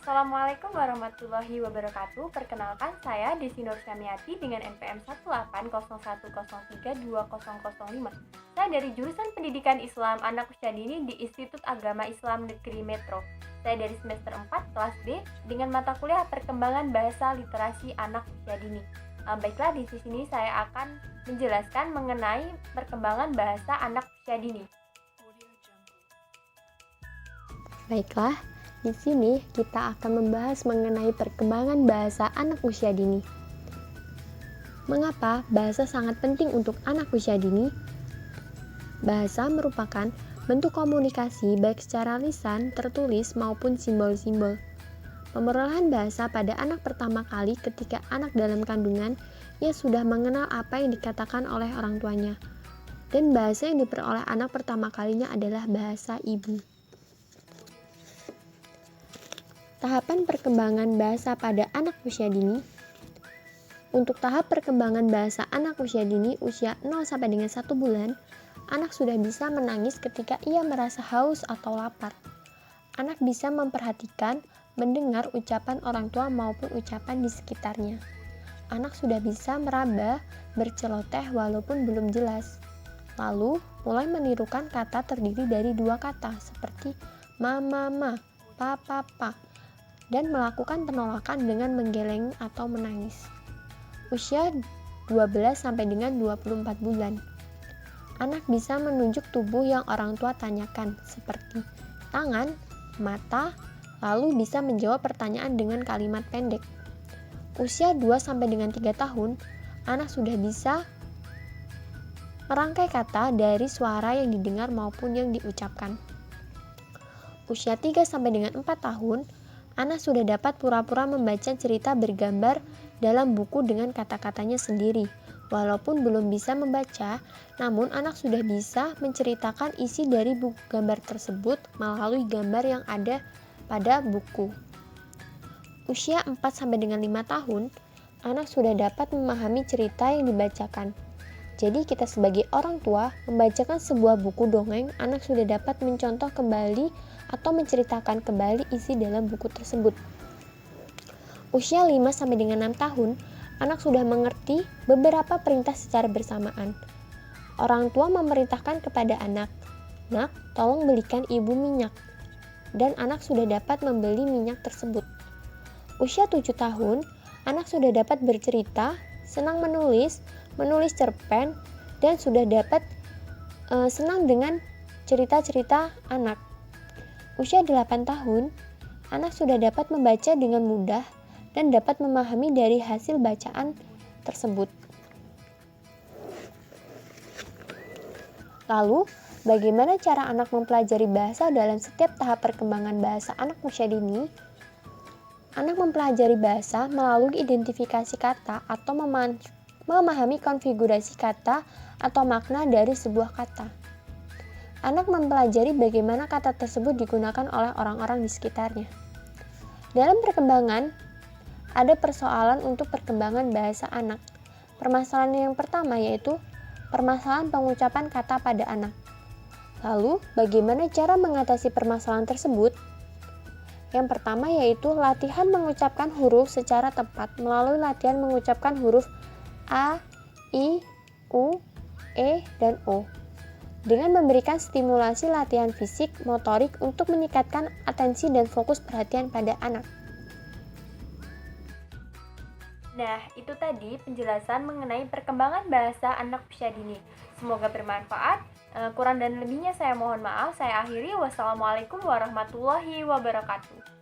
Assalamualaikum warahmatullahi wabarakatuh. Perkenalkan saya Desi Nur Syamiati dengan NPM 18010320005. Saya dari jurusan Pendidikan Islam Anak Usia Dini di Institut Agama Islam Negeri Metro. Saya dari semester 4 kelas B dengan mata kuliah Perkembangan Bahasa Literasi Anak Usia Dini. Baiklah, di sini saya akan menjelaskan mengenai perkembangan bahasa anak usia dini. Baiklah, di sini kita akan membahas mengenai perkembangan bahasa anak usia dini. Mengapa bahasa sangat penting untuk anak usia dini? Bahasa merupakan bentuk komunikasi baik secara lisan, tertulis, maupun simbol-simbol. Pemerolehan bahasa pada anak pertama kali ketika anak dalam kandungan, ia sudah mengenal apa yang dikatakan oleh orang tuanya. Dan bahasa yang diperoleh anak pertama kalinya adalah bahasa ibu. Tahapan perkembangan bahasa pada anak usia dini. Untuk tahap perkembangan bahasa anak usia dini usia 0 sampai dengan 1 bulan, anak sudah bisa menangis ketika ia merasa haus atau lapar. Anak bisa memperhatikan, mendengar ucapan orang tua maupun ucapan di sekitarnya. Anak sudah bisa meraba, berceloteh walaupun belum jelas. Lalu, mulai menirukan kata terdiri dari 2 kata seperti mama, papa, dan melakukan penolakan dengan menggeleng atau menangis. Usia 12 sampai dengan 24 bulan. Anak bisa menunjuk tubuh yang orang tua tanyakan seperti tangan, mata, lalu bisa menjawab pertanyaan dengan kalimat pendek. Usia 2 sampai dengan 3 tahun, anak sudah bisa merangkai kata dari suara yang didengar maupun yang diucapkan. Usia 3 sampai dengan 4 tahun, anak sudah dapat pura-pura membaca cerita bergambar dalam buku dengan kata-katanya sendiri. Walaupun belum bisa membaca, namun anak sudah bisa menceritakan isi dari buku gambar tersebut melalui gambar yang ada pada buku. Usia 4 sampai dengan 5 tahun, anak sudah dapat memahami cerita yang dibacakan. Jadi kita sebagai orang tua membacakan sebuah buku dongeng, anak sudah dapat mencontoh kembali atau menceritakan kembali isi dalam buku tersebut. Usia 5 sampai dengan 6 tahun, anak sudah mengerti beberapa perintah secara bersamaan. Orang tua memerintahkan kepada anak, "Nak, tolong belikan ibu minyak." Dan anak sudah dapat membeli minyak tersebut. Usia 7 tahun, anak sudah dapat bercerita, senang menulis cerpen, dan sudah dapat senang dengan cerita-cerita anak. Usia 8 tahun, anak sudah dapat membaca dengan mudah dan dapat memahami dari hasil bacaan tersebut. Lalu, bagaimana cara anak mempelajari bahasa dalam setiap tahap perkembangan bahasa anak usia dini? Anak mempelajari bahasa melalui identifikasi kata atau memahami konfigurasi kata atau makna dari sebuah kata. Anak mempelajari bagaimana kata tersebut digunakan oleh orang-orang di sekitarnya. Dalam perkembangan, ada persoalan untuk perkembangan bahasa anak. Permasalahan yang pertama yaitu permasalahan pengucapan kata pada anak. Lalu, bagaimana cara mengatasi permasalahan tersebut? Yang pertama yaitu latihan mengucapkan huruf secara tepat melalui latihan mengucapkan huruf A, I, U, E, dan O. Dengan memberikan stimulasi latihan fisik, motorik untuk meningkatkan atensi dan fokus perhatian pada anak. Nah, itu tadi penjelasan mengenai perkembangan bahasa anak usia dini. Semoga bermanfaat. Kurang dan lebihnya saya mohon maaf. Saya akhiri. Wassalamualaikum warahmatullahi wabarakatuh.